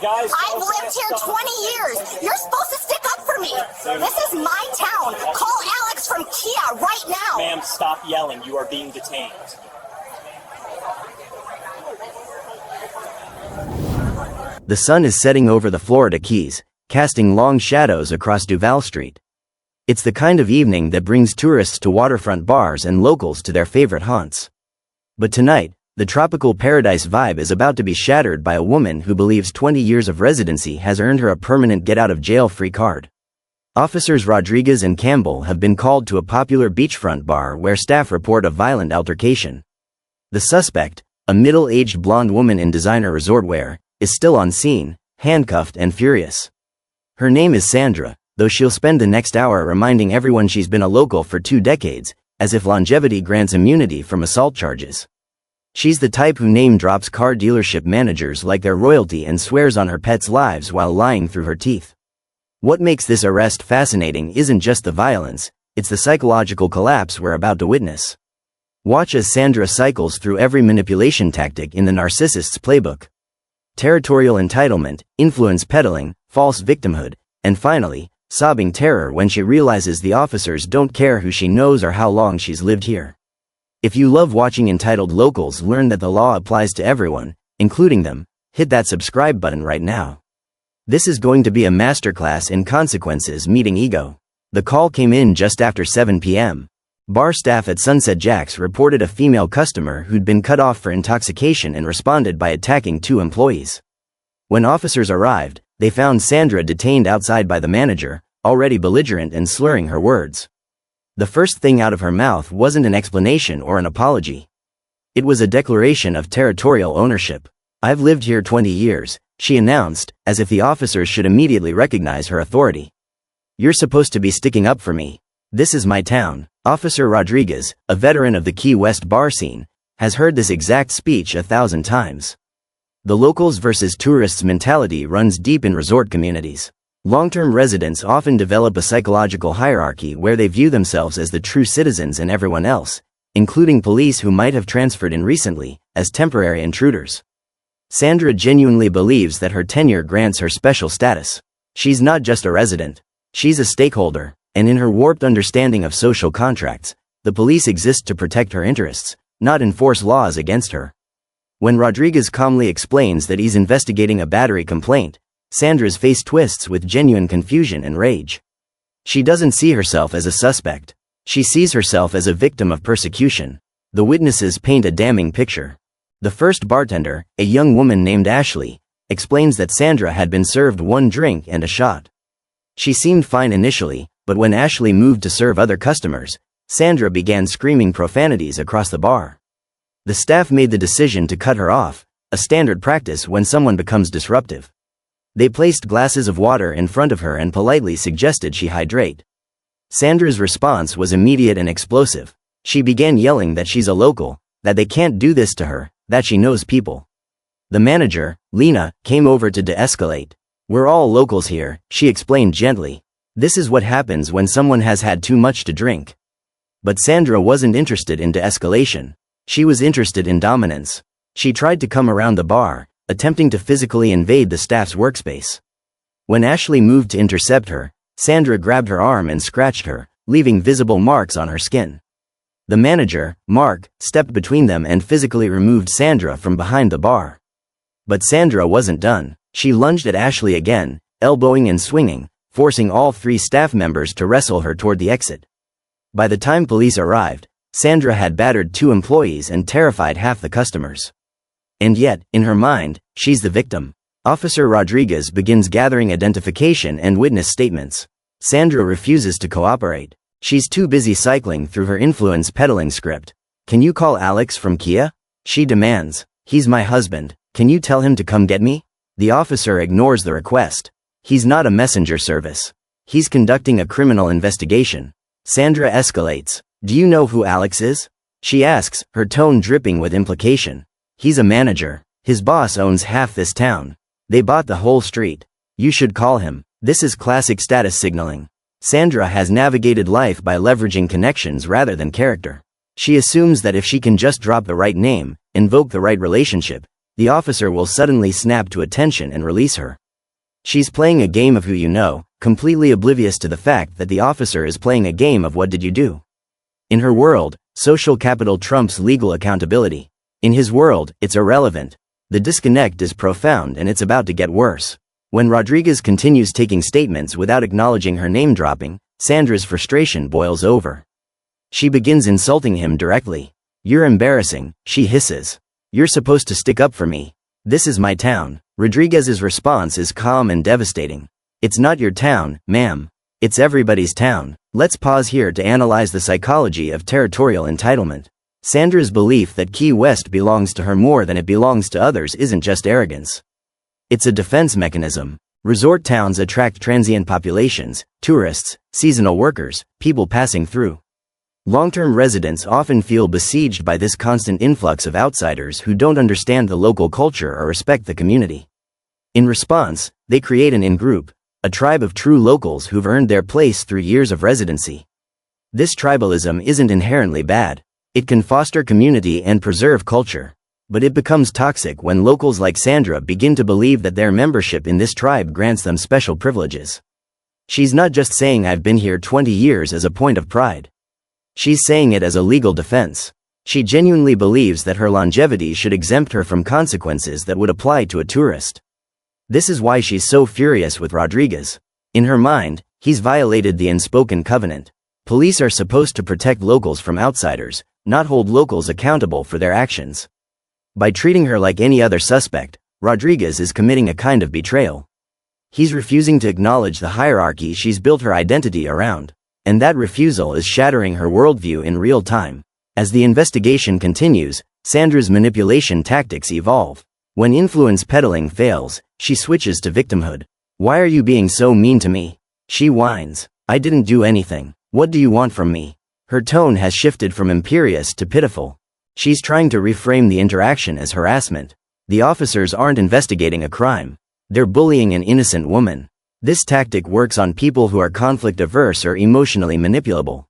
guys. I've lived here 20 years. You're supposed to stick up for me. This is my town. Call Alex from Kia right now. Ma'am, stop yelling. You are being detained. The sun is setting over the Florida Keys, casting long shadows across Duval Street. It's the kind of evening that brings tourists to waterfront bars and locals to their favorite haunts. But tonight, the tropical paradise vibe is about to be shattered by a woman who believes 20 years of residency has earned her a permanent get-out-of-jail-free card. Officers Rodriguez and Campbell have been called to a popular beachfront bar where staff report a violent altercation. The suspect, a middle-aged blonde woman in designer resort wear, is still on scene, handcuffed and furious. Her name is Sandra, though she'll spend the next hour reminding everyone she's been a local for 2 decades, as if longevity grants immunity from assault charges. She's the type who name-drops car dealership managers like they're royalty and swears on her pets' lives while lying through her teeth. What makes this arrest fascinating isn't just the violence, it's the psychological collapse we're about to witness. Watch as Sandra cycles through every manipulation tactic in the narcissist's playbook. Territorial entitlement, influence peddling, false victimhood, and finally, sobbing terror when she realizes the officers don't care who she knows or how long she's lived here. If you love watching entitled locals learn that the law applies to everyone, including them, hit that subscribe button right now. This is going to be a masterclass in consequences meeting ego. The call came in just after 7 p.m. Bar staff at Sunset Jack's reported a female customer who'd been cut off for intoxication and responded by attacking 2 employees. When officers arrived, they found Sandra detained outside by the manager, already belligerent and slurring her words. The first thing out of her mouth wasn't an explanation or an apology. It was a declaration of territorial ownership. "I've lived here 20 years, she announced, as if the officers should immediately recognize her authority. "You're supposed to be sticking up for me. This is my town." Officer Rodriguez, a veteran of the Key West bar scene, has heard this exact speech 1,000 times. The locals versus tourists mentality runs deep in resort communities. Long-term residents often develop a psychological hierarchy where they view themselves as the true citizens and everyone else, including police who might have transferred in recently, as temporary intruders. Sandra genuinely believes that her tenure grants her special status. She's not just a resident. She's a stakeholder, and in her warped understanding of social contracts, the police exist to protect her interests, not enforce laws against her. When Rodriguez calmly explains that he's investigating a battery complaint, Sandra's face twists with genuine confusion and rage. She doesn't see herself as a suspect. She sees herself as a victim of persecution. The witnesses paint a damning picture. The first bartender, a young woman named Ashley, explains that Sandra had been served 1 drink and a shot. She seemed fine initially, but when Ashley moved to serve other customers, Sandra began screaming profanities across the bar. The staff made the decision to cut her off, a standard practice when someone becomes disruptive. They placed glasses of water in front of her and politely suggested she hydrate. Sandra's response was immediate and explosive. She began yelling that she's a local, that they can't do this to her, that she knows people. The manager, Lena, came over to de-escalate. "We're all locals here," she explained gently. "This is what happens when someone has had too much to drink." But Sandra wasn't interested in de-escalation. She was interested in dominance. She tried to come around the bar, attempting to physically invade the staff's workspace. When Ashley moved to intercept her, Sandra grabbed her arm and scratched her, leaving visible marks on her skin. The manager, Mark, stepped between them and physically removed Sandra from behind the bar. But Sandra wasn't done. She lunged at Ashley again, elbowing and swinging, forcing all 3 staff members to wrestle her toward the exit. By the time police arrived, Sandra had battered 2 employees and terrified half the customers. And yet, in her mind, she's the victim. Officer Rodriguez begins gathering identification and witness statements. Sandra refuses to cooperate. She's too busy cycling through her influence peddling script. "Can you call Alex from Kia?" she demands. "He's my husband. Can you tell him to come get me?" The officer ignores the request. He's not a messenger service. He's conducting a criminal investigation. Sandra escalates. "Do you know who Alex is?" she asks, her tone dripping with implication. "He's a manager. His boss owns half this town. They bought the whole street. You should call him." This is classic status signaling. Sandra has navigated life by leveraging connections rather than character. She assumes that if she can just drop the right name, invoke the right relationship, the officer will suddenly snap to attention and release her. She's playing a game of who you know, completely oblivious to the fact that the officer is playing a game of what did you do. In her world, social capital trumps legal accountability. In his world, it's irrelevant. The disconnect is profound and it's about to get worse. When Rodriguez continues taking statements without acknowledging her name dropping, Sandra's frustration boils over. She begins insulting him directly. "You're embarrassing," she hisses. "You're supposed to stick up for me. This is my town." Rodriguez's response is calm and devastating. "It's not your town, ma'am. It's everybody's town." Let's pause here to analyze the psychology of territorial entitlement. Sandra's belief that Key West belongs to her more than it belongs to others isn't just arrogance. It's a defense mechanism. Resort towns attract transient populations, tourists, seasonal workers, people passing through. Long-term residents often feel besieged by this constant influx of outsiders who don't understand the local culture or respect the community. In response, they create an in-group, a tribe of true locals who've earned their place through years of residency. This tribalism isn't inherently bad. It can foster community and preserve culture. But it becomes toxic when locals like Sandra begin to believe that their membership in this tribe grants them special privileges. She's not just saying "I've been here 20 years" as a point of pride. She's saying it as a legal defense. She genuinely believes that her longevity should exempt her from consequences that would apply to a tourist. This is why she's so furious with Rodriguez. In her mind, he's violated the unspoken covenant. Police are supposed to protect locals from outsiders, not hold locals accountable for their actions. By treating her like any other suspect, Rodriguez is committing a kind of betrayal. He's refusing to acknowledge the hierarchy she's built her identity around. And that refusal is shattering her worldview in real time. As the investigation continues, Sandra's manipulation tactics evolve. When influence peddling fails, she switches to victimhood. "Why are you being so mean to me?" she whines. "I didn't do anything. What do you want from me?" Her tone has shifted from imperious to pitiful. She's trying to reframe the interaction as harassment. The officers aren't investigating a crime. They're bullying an innocent woman. This tactic works on people who are conflict-averse or emotionally manipulable.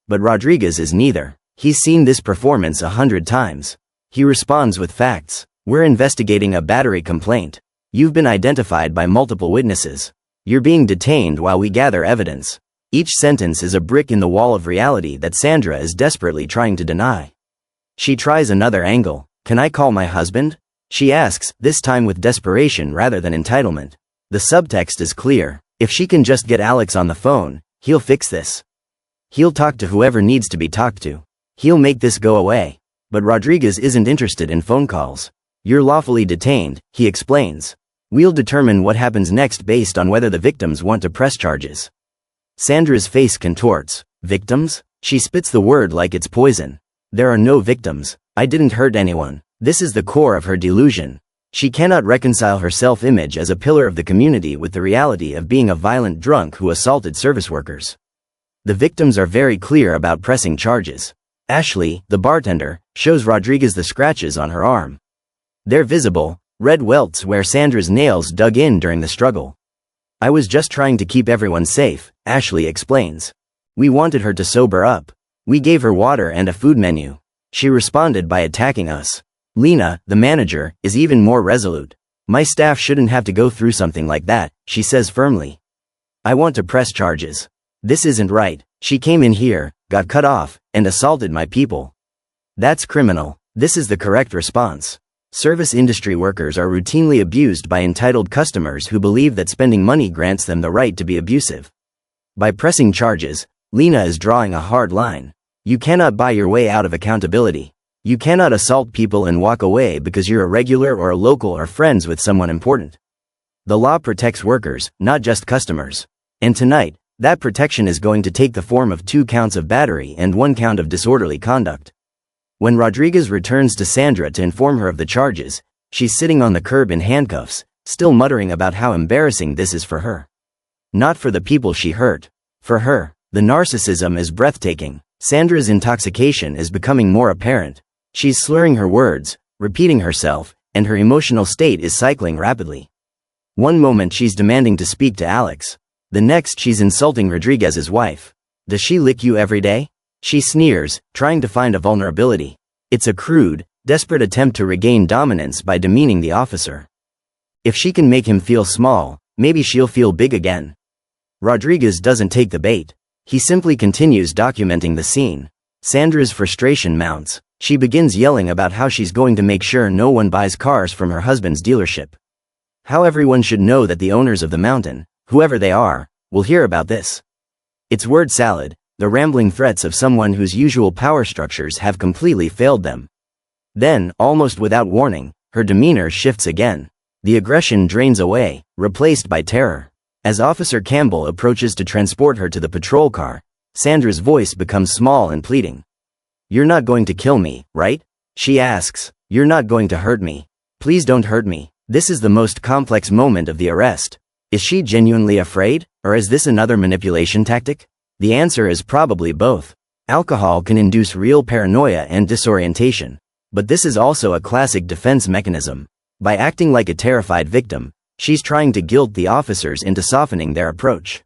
But Rodriguez is neither. He's seen this performance 100 times. He responds with facts. "We're investigating a battery complaint. You've been identified by multiple witnesses. You're being detained while we gather evidence." Each sentence is a brick in the wall of reality that Sandra is desperately trying to deny. She tries another angle. "Can I call my husband?" she asks, this time with desperation rather than entitlement. The subtext is clear. If she can just get Alex on the phone, he'll fix this. He'll talk to whoever needs to be talked to. He'll make this go away. But Rodriguez isn't interested in phone calls. "You're lawfully detained," he explains. "We'll determine what happens next based on whether the victims want to press charges." Sandra's face contorts. "Victims?" She spits the word like it's poison. "There are no victims. I didn't hurt anyone." This is the core of her delusion. She cannot reconcile her self-image as a pillar of the community with the reality of being a violent drunk who assaulted service workers. The victims are very clear about pressing charges. Ashley, the bartender, shows Rodriguez the scratches on her arm. They're visible, red welts where Sandra's nails dug in during the struggle. "I was just trying to keep everyone safe," Ashley explains. "We wanted her to sober up. We gave her water and a food menu. She responded by attacking us." Lena, the manager, is even more resolute. "My staff shouldn't have to go through something like that," she says firmly. "I want to press charges. This isn't right. She came in here, got cut off, and assaulted my people. That's criminal." This is the correct response. Service industry workers are routinely abused by entitled customers who believe that spending money grants them the right to be abusive. By pressing charges, Lena is drawing a hard line. You cannot buy your way out of accountability. You cannot assault people and walk away because you're a regular or a local or friends with someone important. The law protects workers, not just customers. And tonight, that protection is going to take the form of 2 counts of battery and 1 count of disorderly conduct. When Rodriguez returns to Sandra to inform her of the charges, she's sitting on the curb in handcuffs, still muttering about how embarrassing this is for her. Not for the people she hurt. For her, the narcissism is breathtaking. Sandra's intoxication is becoming more apparent. She's slurring her words, repeating herself, and her emotional state is cycling rapidly. One moment she's demanding to speak to Alex. The next she's insulting Rodriguez's wife. "Does she lick you every day?" She sneers, trying to find a vulnerability. It's a crude, desperate attempt to regain dominance by demeaning the officer. If she can make him feel small, maybe she'll feel big again. Rodriguez doesn't take the bait. He simply continues documenting the scene. Sandra's frustration mounts. She begins yelling about how she's going to make sure no one buys cars from her husband's dealership. How everyone should know that the owners of the mountain, whoever they are, will hear about this. It's word salad, the rambling threats of someone whose usual power structures have completely failed them. Then, almost without warning, her demeanor shifts again. The aggression drains away, replaced by terror. As Officer Campbell approaches to transport her to the patrol car, Sandra's voice becomes small and pleading. "You're not going to kill me, right?" she asks. "You're not going to hurt me. Please don't hurt me." This is the most complex moment of the arrest. Is she genuinely afraid, or is this another manipulation tactic? The answer is probably both. Alcohol can induce real paranoia and disorientation. But this is also a classic defense mechanism. By acting like a terrified victim, she's trying to guilt the officers into softening their approach.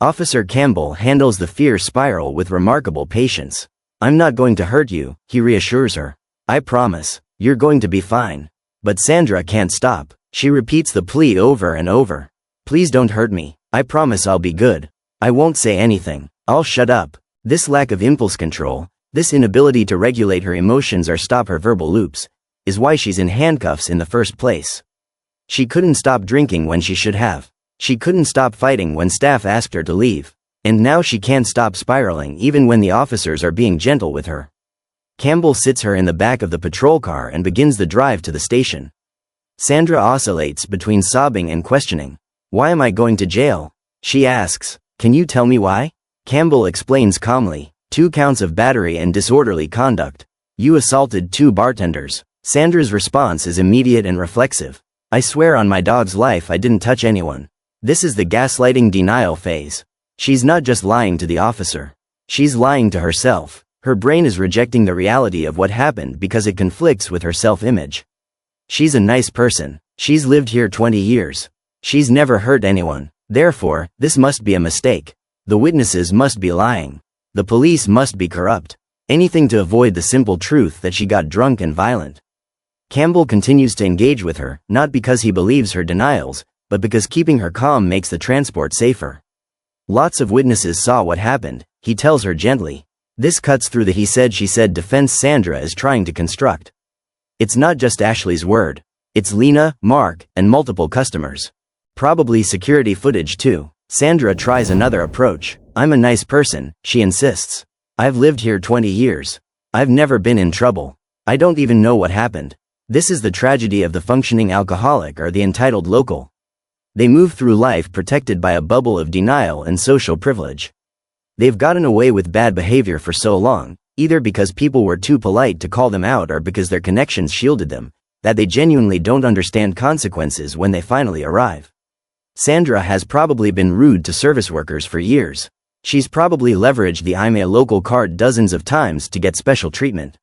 Officer Campbell handles the fear spiral with remarkable patience. "I'm not going to hurt you," he reassures her. "I promise, you're going to be fine." But Sandra can't stop. She repeats the plea over and over. "Please don't hurt me. I promise I'll be good. I won't say anything. I'll shut up." This lack of impulse control, this inability to regulate her emotions or stop her verbal loops, is why she's in handcuffs in the first place. She couldn't stop drinking when she should have. She couldn't stop fighting when staff asked her to leave. And now she can't stop spiraling even when the officers are being gentle with her. Campbell sits her in the back of the patrol car and begins the drive to the station. Sandra oscillates between sobbing and questioning. "Why am I going to jail?" she asks. "Can you tell me why?" Campbell explains calmly. 2 counts of battery and disorderly conduct. You assaulted 2 bartenders. Sandra's response is immediate and reflexive. "I swear on my dog's life I didn't touch anyone." This is the gaslighting denial phase. She's not just lying to the officer. She's lying to herself. Her brain is rejecting the reality of what happened because it conflicts with her self-image. She's a nice person. She's lived here 20 years. She's never hurt anyone. Therefore, this must be a mistake. The witnesses must be lying. The police must be corrupt. Anything to avoid the simple truth that she got drunk and violent. Campbell continues to engage with her, not because he believes her denials, but because keeping her calm makes the transport safer. "Lots of witnesses saw what happened," he tells her gently. This cuts through the he said she said defense Sandra is trying to construct. It's not just Ashley's word. It's Lena, Mark, and multiple customers. Probably security footage too. Sandra tries another approach. "I'm a nice person," she insists. "I've lived here 20 years. I've never been in trouble. I don't even know what happened." This is the tragedy of the functioning alcoholic or the entitled local. They move through life protected by a bubble of denial and social privilege. They've gotten away with bad behavior for so long, either because people were too polite to call them out or because their connections shielded them, that they genuinely don't understand consequences when they finally arrive. Sandra has probably been rude to service workers for years. She's probably leveraged the "I'm a local" card dozens of times to get special treatment.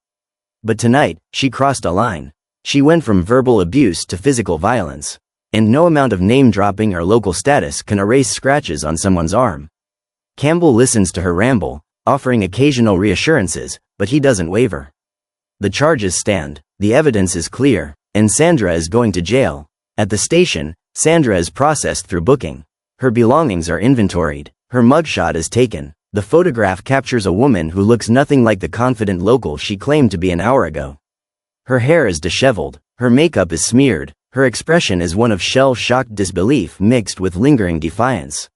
But tonight, she crossed a line. She went from verbal abuse to physical violence. And no amount of name-dropping or local status can erase scratches on someone's arm. Campbell listens to her ramble, offering occasional reassurances, but he doesn't waver. The charges stand, the evidence is clear, and Sandra is going to jail. At the station, Sandra is processed through booking. Her belongings are inventoried. Her mugshot is taken. The photograph captures a woman who looks nothing like the confident local she claimed to be an hour ago. Her hair is disheveled. Her makeup is smeared. Her expression is one of shell-shocked disbelief mixed with lingering defiance.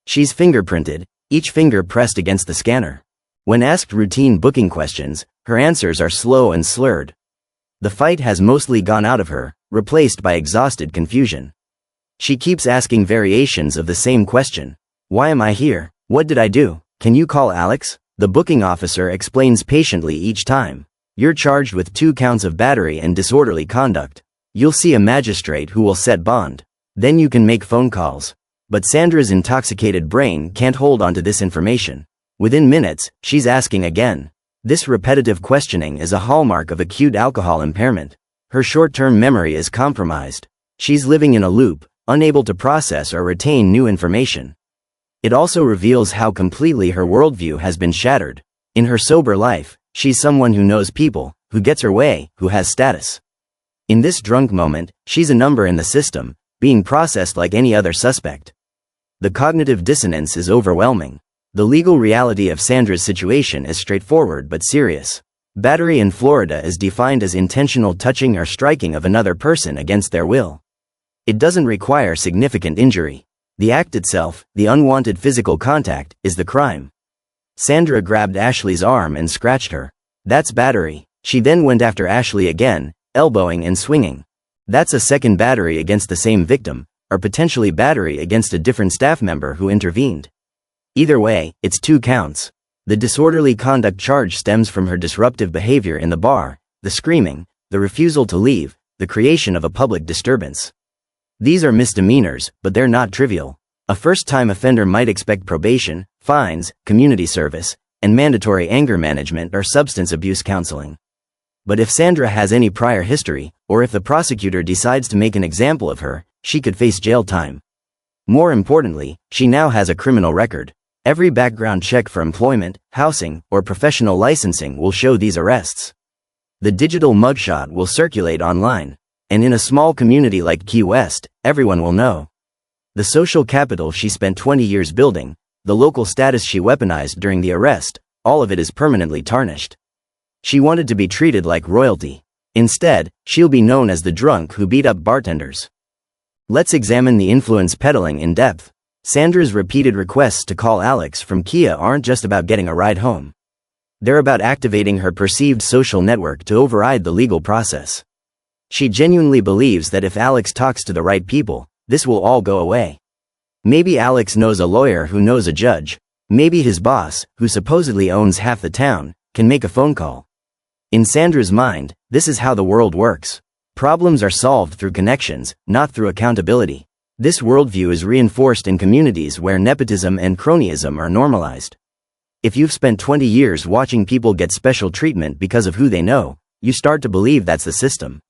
She's fingerprinted, each finger pressed against the scanner. When asked routine booking questions, her answers are slow and slurred. The fight has mostly gone out of her, replaced by exhausted confusion. She keeps asking variations of the same question. "Why am I here? What did I do? Can you call Alex?" The booking officer explains patiently each time. "You're charged with 2 counts of battery and disorderly conduct. You'll see a magistrate who will set bond. Then you can make phone calls." But Sandra's intoxicated brain can't hold onto this information. Within minutes, she's asking again. This repetitive questioning is a hallmark of acute alcohol impairment. Her short-term memory is compromised. She's living in a loop, unable to process or retain new information. It also reveals how completely her worldview has been shattered. In her sober life, she's someone who knows people, who gets her way, who has status. In this drunk moment, she's a number in the system, being processed like any other suspect. The cognitive dissonance is overwhelming. The legal reality of Sandra's situation is straightforward but serious. Battery in Florida is defined as intentional touching or striking of another person against their will. It doesn't require significant injury. The act itself, the unwanted physical contact, is the crime. Sandra grabbed Ashley's arm and scratched her. That's battery. She then went after Ashley again, elbowing and swinging. That's a second battery against the same victim, or potentially battery against a different staff member who intervened. Either way, it's 2 counts. The disorderly conduct charge stems from her disruptive behavior in the bar, the screaming, the refusal to leave, the creation of a public disturbance. These are misdemeanors, but they're not trivial. A first-time offender might expect probation, fines, community service, and mandatory anger management or substance abuse counseling. But if Sandra has any prior history, or if the prosecutor decides to make an example of her, she could face jail time. More importantly, she now has a criminal record. Every background check for employment, housing, or professional licensing will show these arrests. The digital mugshot will circulate online, and in a small community like Key West, everyone will know. The social capital she spent 20 years building, the local status she weaponized during the arrest, all of it is permanently tarnished. She wanted to be treated like royalty. Instead, she'll be known as the drunk who beat up bartenders. Let's examine the influence peddling in depth. Sandra's repeated requests to call Alex from Kia aren't just about getting a ride home. They're about activating her perceived social network to override the legal process. She genuinely believes that if Alex talks to the right people, this will all go away. Maybe Alex knows a lawyer who knows a judge. Maybe his boss, who supposedly owns half the town, can make a phone call. In Sandra's mind, this is how the world works. Problems are solved through connections, not through accountability. This worldview is reinforced in communities where nepotism and cronyism are normalized. If you've spent 20 years watching people get special treatment because of who they know, you start to believe that's the system.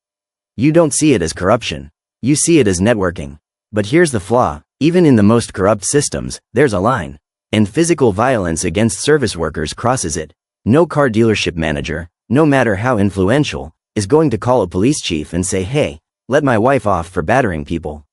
You don't see it as corruption. You see it as networking. But here's the flaw. Even in the most corrupt systems, there's a line. And physical violence against service workers crosses it. No car dealership manager, no matter how influential, is going to call a police chief and say, "Hey, let my wife off for battering people."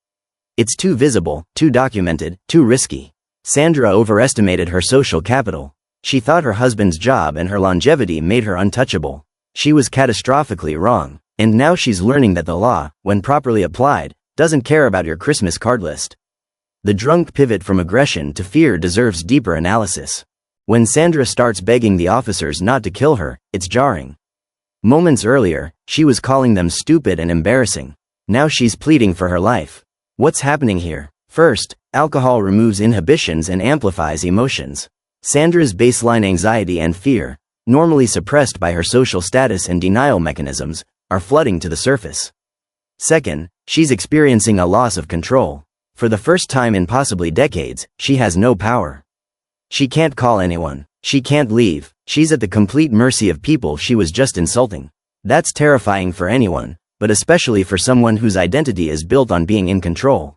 It's too visible, too documented, too risky. Sandra overestimated her social capital. She thought her husband's job and her longevity made her untouchable. She was catastrophically wrong. And now she's learning that the law, when properly applied, doesn't care about your Christmas card list. The drunk pivot from aggression to fear deserves deeper analysis. When Sandra starts begging the officers not to kill her, it's jarring. Moments earlier, she was calling them stupid and embarrassing. Now she's pleading for her life. What's happening here? First, alcohol removes inhibitions and amplifies emotions. Sandra's baseline anxiety and fear, normally suppressed by her social status and denial mechanisms, are flooding to the surface. Second, she's experiencing a loss of control. For the first time in possibly decades, she has no power. She can't call anyone. She can't leave. She's at the complete mercy of people she was just insulting. That's terrifying for anyone, but especially for someone whose identity is built on being in control.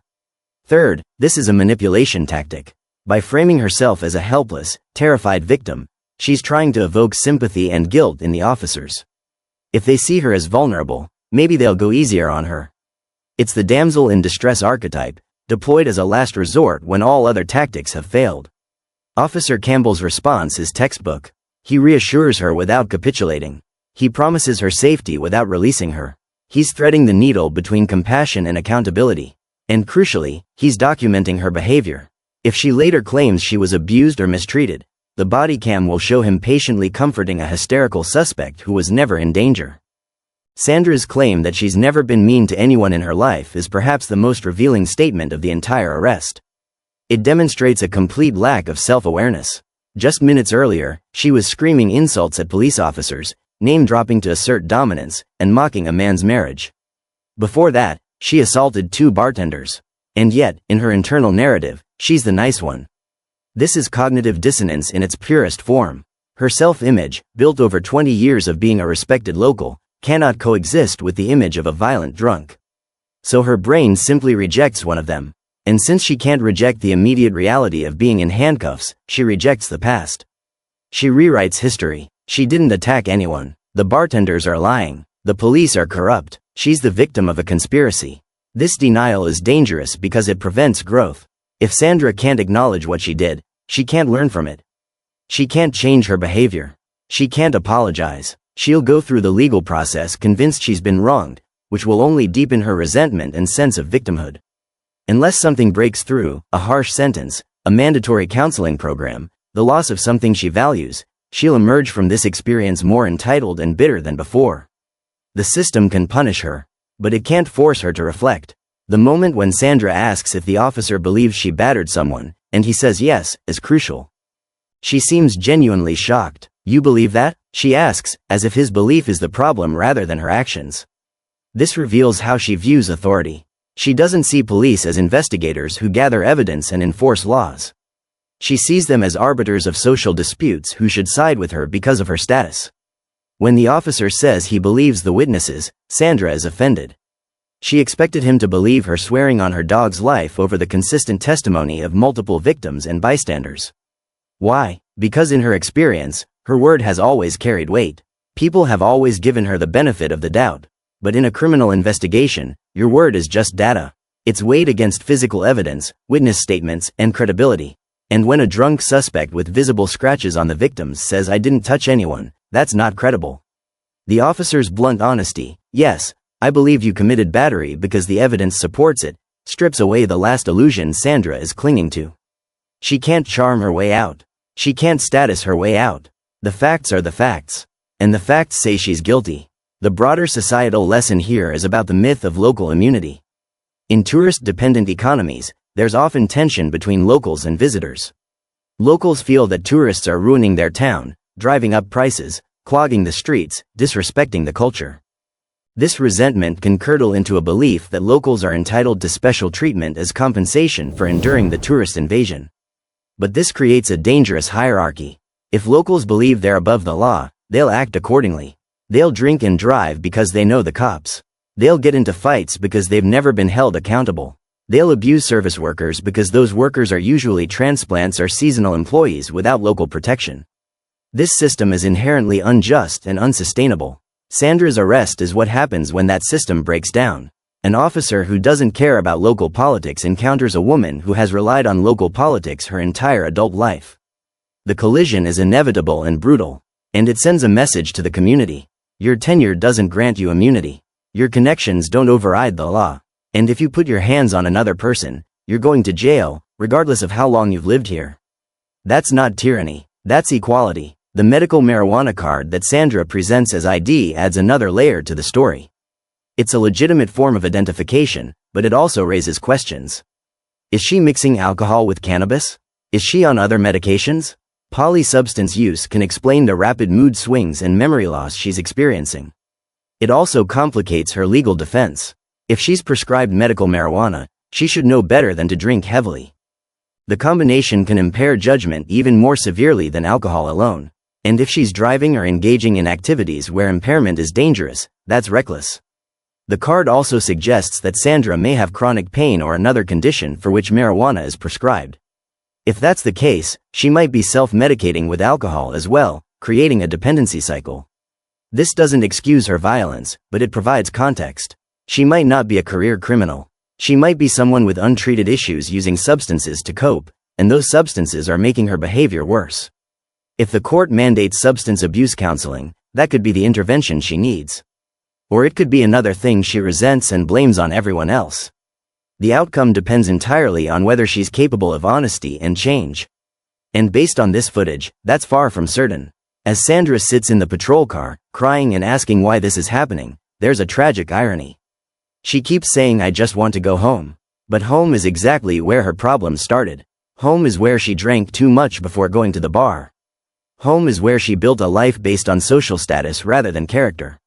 Third, this is a manipulation tactic. By framing herself as a helpless, terrified victim, she's trying to evoke sympathy and guilt in the officers. If they see her as vulnerable, maybe they'll go easier on her. It's the damsel in distress archetype, deployed as a last resort when all other tactics have failed. Officer Campbell's response is textbook. He reassures her without capitulating. He promises her safety without releasing her. He's threading the needle between compassion and accountability. And crucially, he's documenting her behavior. If she later claims she was abused or mistreated, the body cam will show him patiently comforting a hysterical suspect who was never in danger. Sandra's claim that she's never been mean to anyone in her life is perhaps the most revealing statement of the entire arrest. It demonstrates a complete lack of self-awareness. Just minutes earlier, she was screaming insults at police officers, name-dropping to assert dominance, and mocking a man's marriage. Before that, she assaulted 2 bartenders. And yet, in her internal narrative, she's the nice one. This is cognitive dissonance in its purest form. Her self-image, built over 20 years of being a respected local, cannot coexist with the image of a violent drunk. So her brain simply rejects one of them. And since she can't reject the immediate reality of being in handcuffs, she rejects the past. She rewrites history. She didn't attack anyone. The bartenders are lying. The police are corrupt. She's the victim of a conspiracy. This denial is dangerous because it prevents growth. If Sandra can't acknowledge what she did, she can't learn from it. She can't change her behavior. She can't apologize. She'll go through the legal process convinced she's been wronged, which will only deepen her resentment and sense of victimhood. Unless something breaks through, a harsh sentence, a mandatory counseling program, the loss of something she values, she'll emerge from this experience more entitled and bitter than before. The system can punish her, but it can't force her to reflect. The moment when Sandra asks if the officer believes she battered someone, and he says yes, is crucial. She seems genuinely shocked. You believe that? She asks, as if his belief is the problem rather than her actions. This reveals how she views authority. She doesn't see police as investigators who gather evidence and enforce laws. She sees them as arbiters of social disputes who should side with her because of her status. When the officer says he believes the witnesses, Sandra is offended. She expected him to believe her swearing on her dog's life over the consistent testimony of multiple victims and bystanders. Why? Because in her experience, her word has always carried weight. People have always given her the benefit of the doubt. But in a criminal investigation, your word is just data. It's weighed against physical evidence, witness statements, and credibility. And when a drunk suspect with visible scratches on the victims says I didn't touch anyone, that's not credible. The officer's blunt honesty, yes, I believe you committed battery because the evidence supports it, strips away the last illusion Sandra is clinging to. She can't charm her way out. She can't status her way out. The facts are the facts. And the facts say she's guilty. The broader societal lesson here is about the myth of local immunity. In tourist-dependent economies, there's often tension between locals and visitors. Locals feel that tourists are ruining their town, driving up prices, clogging the streets, disrespecting the culture. This resentment can curdle into a belief that locals are entitled to special treatment as compensation for enduring the tourist invasion. But this creates a dangerous hierarchy. If locals believe they're above the law, they'll act accordingly. They'll drink and drive because they know the cops. They'll get into fights because they've never been held accountable. They'll abuse service workers because those workers are usually transplants or seasonal employees without local protection. This system is inherently unjust and unsustainable. Sandra's arrest is what happens when that system breaks down. An officer who doesn't care about local politics encounters a woman who has relied on local politics her entire adult life. The collision is inevitable and brutal, and it sends a message to the community. Your tenure doesn't grant you immunity. Your connections don't override the law. And if you put your hands on another person, you're going to jail, regardless of how long you've lived here. That's not tyranny. That's equality. The medical marijuana card that Sandra presents as ID adds another layer to the story. It's a legitimate form of identification, but it also raises questions. Is she mixing alcohol with cannabis? Is she on other medications? Polysubstance use can explain the rapid mood swings and memory loss she's experiencing. It also complicates her legal defense. If she's prescribed medical marijuana, she should know better than to drink heavily. The combination can impair judgment even more severely than alcohol alone. And if she's driving or engaging in activities where impairment is dangerous, that's reckless. The card also suggests that Sandra may have chronic pain or another condition for which marijuana is prescribed. If that's the case, she might be self-medicating with alcohol as well, creating a dependency cycle. This doesn't excuse her violence, but it provides context. She might not be a career criminal. She might be someone with untreated issues using substances to cope, and those substances are making her behavior worse. If the court mandates substance abuse counseling, that could be the intervention she needs. Or it could be another thing she resents and blames on everyone else. The outcome depends entirely on whether she's capable of honesty and change. And based on this footage, that's far from certain. As Sandra sits in the patrol car, crying and asking why this is happening, there's a tragic irony. She keeps saying I just want to go home. But home is exactly where her problems started. Home is where she drank too much before going to the bar. Home is where she built a life based on social status rather than character.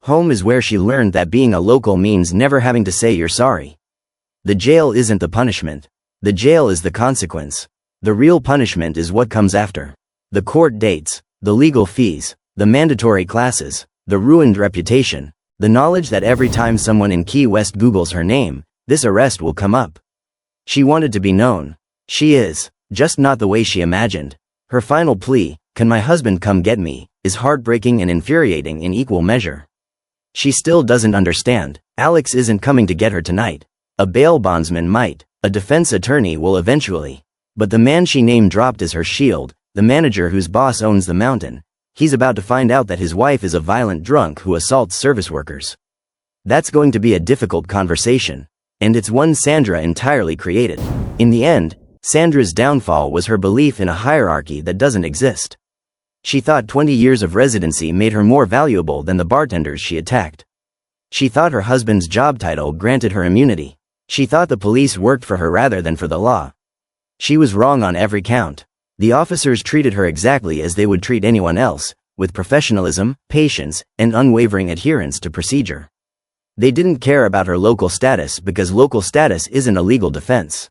Home is where she learned that being a local means never having to say you're sorry. The jail isn't the punishment. The jail is the consequence. The real punishment is what comes after. The court dates, the legal fees, the mandatory classes, the ruined reputation, the knowledge that every time someone in Key West Googles her name, this arrest will come up. She wanted to be known. She is, just not the way she imagined. Her final plea, "Can my husband come get me?" is heartbreaking and infuriating in equal measure. She still doesn't understand. Alex isn't coming to get her tonight. A bail bondsman might. A defense attorney will eventually. But the man she name-dropped as her shield, the manager whose boss owns the mountain, he's about to find out that his wife is a violent drunk who assaults service workers. That's going to be a difficult conversation, and it's one Sandra entirely created. In the end, Sandra's downfall was her belief in a hierarchy that doesn't exist. She thought 20 years of residency made her more valuable than the bartenders she attacked. She thought her husband's job title granted her immunity. She thought the police worked for her rather than for the law. She was wrong on every count. The officers treated her exactly as they would treat anyone else, with professionalism, patience, and unwavering adherence to procedure. They didn't care about her local status because local status isn't a legal defense.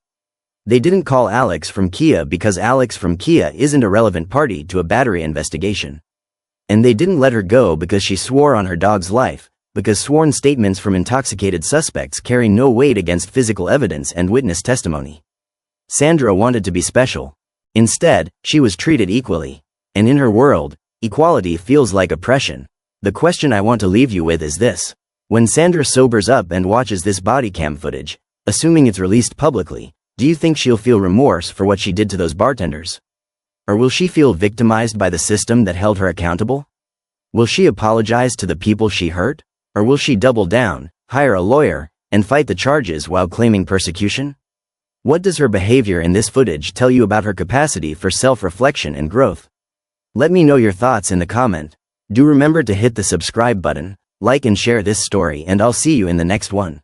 They didn't call Alex from Kia because Alex from Kia isn't a relevant party to a battery investigation. And they didn't let her go because she swore on her dog's life, because sworn statements from intoxicated suspects carry no weight against physical evidence and witness testimony. Sandra wanted to be special. Instead, she was treated equally. And in her world, equality feels like oppression. The question I want to leave you with is this. When Sandra sobers up and watches this bodycam footage, assuming it's released publicly, do you think she'll feel remorse for what she did to those bartenders? Or will she feel victimized by the system that held her accountable? Will she apologize to the people she hurt? Or will she double down, hire a lawyer, and fight the charges while claiming persecution? What does her behavior in this footage tell you about her capacity for self-reflection and growth? Let me know your thoughts in the comment. Do remember to hit the subscribe button, like and share this story, and I'll see you in the next one.